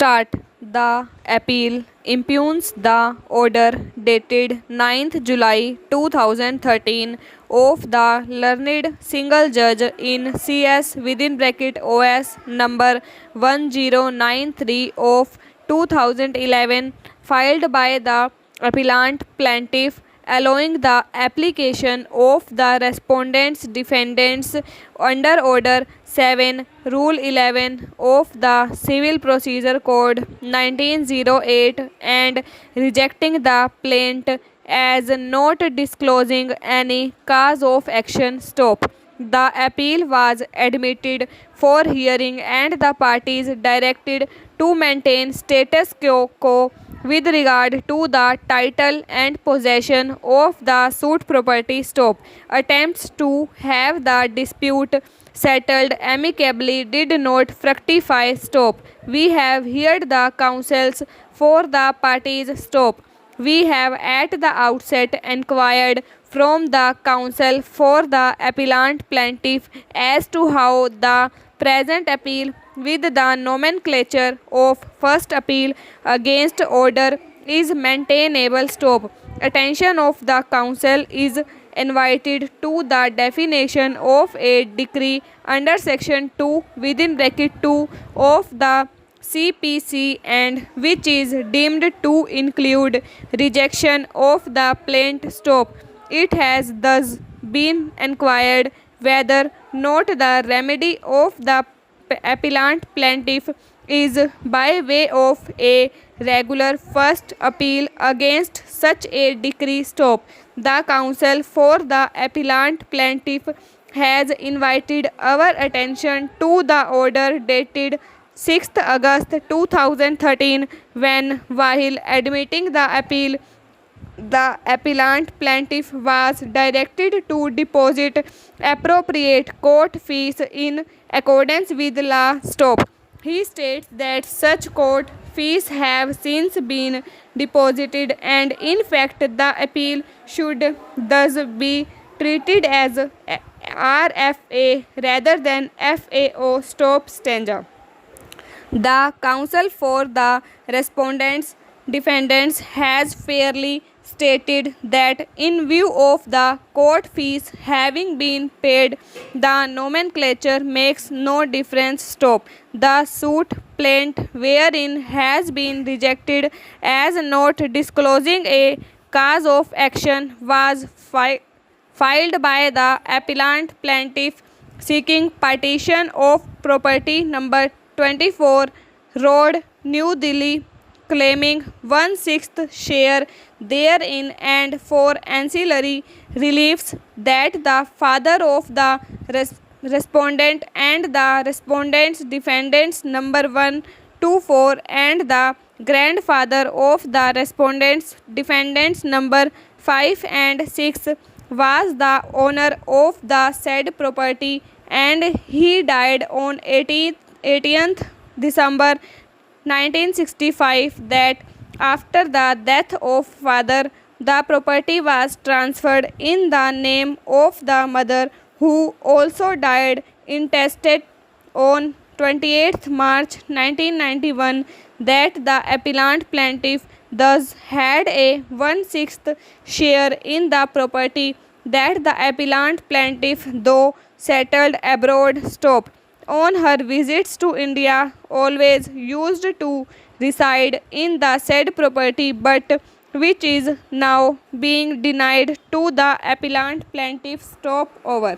Start. The appeal impugns the order dated 9th July 2013 of the learned single judge in CS (OS) number 1093 of 2011, filed by the appellant plaintiff, allowing the application of the respondents defendants under Order 7, Rule 11 of the Civil Procedure Code 1908 and rejecting the plaint as not disclosing any cause of action. Stop. The appeal was admitted for hearing and the parties directed to maintain status quo with regard to the title and possession of the suit property. Stop. Attempts to have the dispute settled amicably did not fructify. Stop. We have heard the counsels for the parties. Stop. We have at the outset inquired from the counsel for the appellant plaintiff as to how the present appeal with the nomenclature of first appeal against order is maintainable. Stop. Attention of the counsel is invited to the definition of a decree under section 2 of the CPC and which is deemed to include rejection of the plaint. Stop. It has thus been inquired whether not the remedy of the appellant plaintiff is by way of a regular first appeal against such a decree. Stop. The counsel for the appellant plaintiff has invited our attention to the order dated 6th August 2013 when, while admitting the appeal, the appellant plaintiff was directed to deposit appropriate court fees in accordance with law. Stop. He states that such court fees have since been deposited and in fact the appeal should thus be treated as RFA rather than FAO. Stop. Stanza. The counsel for the respondents defendants has fairly stated that in view of the court fees having been paid, the nomenclature makes no difference. Stop. The suit plaint wherein has been rejected as not disclosing a cause of action was filed by the appellant plaintiff seeking partition of property number 24 Road, New Delhi, claiming 1/6 share therein and for ancillary reliefs that the father of the respondent and the respondent's defendants number 1 to 4 and the grandfather of the respondent's defendants number 5 and 6 was the owner of the said property and he died on 18th December 1965, that after the death of father, the property was transferred in the name of the mother, who also died intestate on 28th March 1991, that the appellant plaintiff thus had a 1/6 share in the property, that the appellant plaintiff, though settled abroad, Stop. On her visits to India, always used to reside in the said property, but which is now being denied to the appellant plaintiff. Stop. Over.